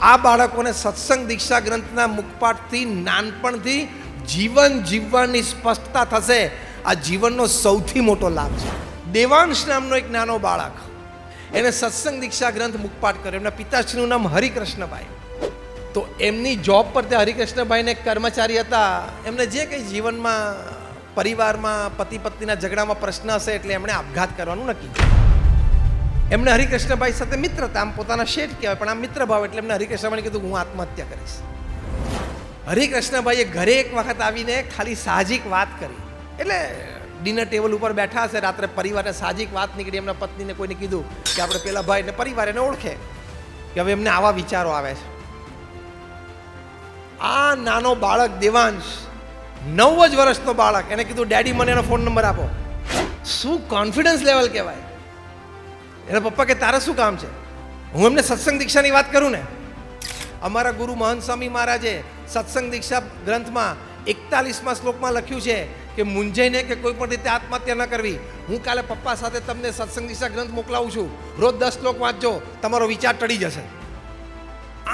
આ બાળકોને સત્સંગ દીક્ષા ગ્રંથના મુખપાઠથી નાનપણથી જીવન જીવવાની સ્પષ્ટતા થશે. આ જીવનનો સૌથી મોટો લાભ છે. દેવાંશ નામનો એક નાનો બાળક, એને સત્સંગ દીક્ષા ગ્રંથ મુખપાઠ કર્યો. એમના પિતાશ્રીનું નામ હરિકૃષ્ણભાઈ. તો એમની જોબ પર તે હરિકૃષ્ણભાઈને કર્મચારી હતા. એમને જે કંઈ જીવનમાં પરિવારમાં પતિ પત્નીના ઝઘડામાં પ્રશ્ન હશે એટલે એમણે આપઘાત કરવાનું નક્કી કર્યું. એમને હરિકૃષ્ણભાઈ સાથે મિત્રતા, આમ પોતાના શેઠ કહેવાય પણ આમ મિત્ર ભાવ, એટલે એમને હરિકૃષ્ણભાઈને કીધું હું આત્મહત્યા કરીશ. હરિકૃષ્ણભાઈએ ઘરે એક વખત આવીને ખાલી સાહજિક વાત કરી. એટલે ડિનર ટેબલ ઉપર બેઠા હશે રાત્રે, પરિવારને સાહજિક વાત નીકળી. એમના પત્નીને કોઈને કીધું કે આપણે પેલા ભાઈને પરિવાર એને ઓળખે કે હવે એમને આવા વિચારો આવે છે. આ નાનો બાળક દેવાંશ, 9 જ વર્ષનો બાળક, એને કીધું ડેડી મને એનો ફોન નંબર આપો. શું કોન્ફિડન્સ લેવલ કહેવાય. એના પપ્પા કે તારે શું કામ છે? હું એમને સત્સંગ દીક્ષાની વાત કરું ને. અમારા ગુરુ મહંત સ્વામી મહારાજે સત્સંગ દીક્ષા ગ્રંથમાં 41મા શ્લોકમાં લખ્યું છે કે મૂંઝાઈને કે કોઈ પણ રીતે આત્મહત્યા ન કરવી. હું કાલે પપ્પા સાથે તમને સત્સંગ દીક્ષા ગ્રંથ મોકલાવું છું. રોજ 10 શ્લોક વાંચજો, તમારો વિચાર ટળી જશે.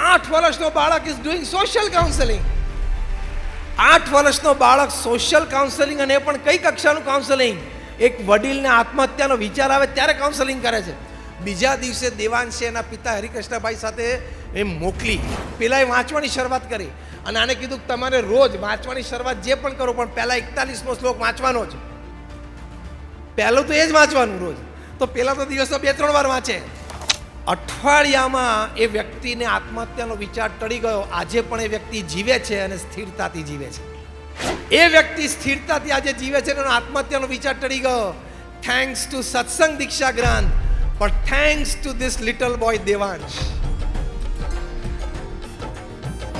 8 વર્ષનો બાળક ઇઝ ડુઈંગ સોશિયલ કાઉન્સેલિંગ. 8 વર્ષનો બાળક સોશિયલ કાઉન્સેલિંગ, અને એ પણ કઈ કક્ષાનું કાઉન્સેલિંગ? એક વડીલને આત્મહત્યાનો વિચાર આવે ત્યારે કાઉન્સેલિંગ કરે છે. બીજા દિવસે દેવાંશે એના પિતા હરિકૃષ્ણભાઈ સાથે એ મોકલી. પેલાએ વાંચવાની શરૂઆત કરી અને આને કીધું કે તમારે રોજ વાંચવાની શરૂઆત જે પણ કરો પણ પહેલા 41મો શ્લોક વાંચવાનો જ. પહેલું તો એ જ વાંચવાનું રોજ. તો પેલા તો દિવસમાં 2-3 વાર વાંચે. અઠવાડિયામાં એ વ્યક્તિને આત્મહત્યાનો વિચાર ટળી ગયો. આજે પણ એ વ્યક્તિ જીવે છે અને સ્થિરતાથી જીવે છે. એ વ્યક્તિ સ્થિરતાથી આજે જીવે છે અને આત્મહત્યાનો વિચાર ટળી ગયો. થેન્ક્સ ટુ સત્સંગ દીક્ષા ગ્રંથ, પણ thanks to this little boy Devansh.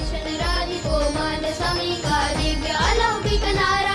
शनराधि को मान स्वामी का दिव्य अलौकिक नारा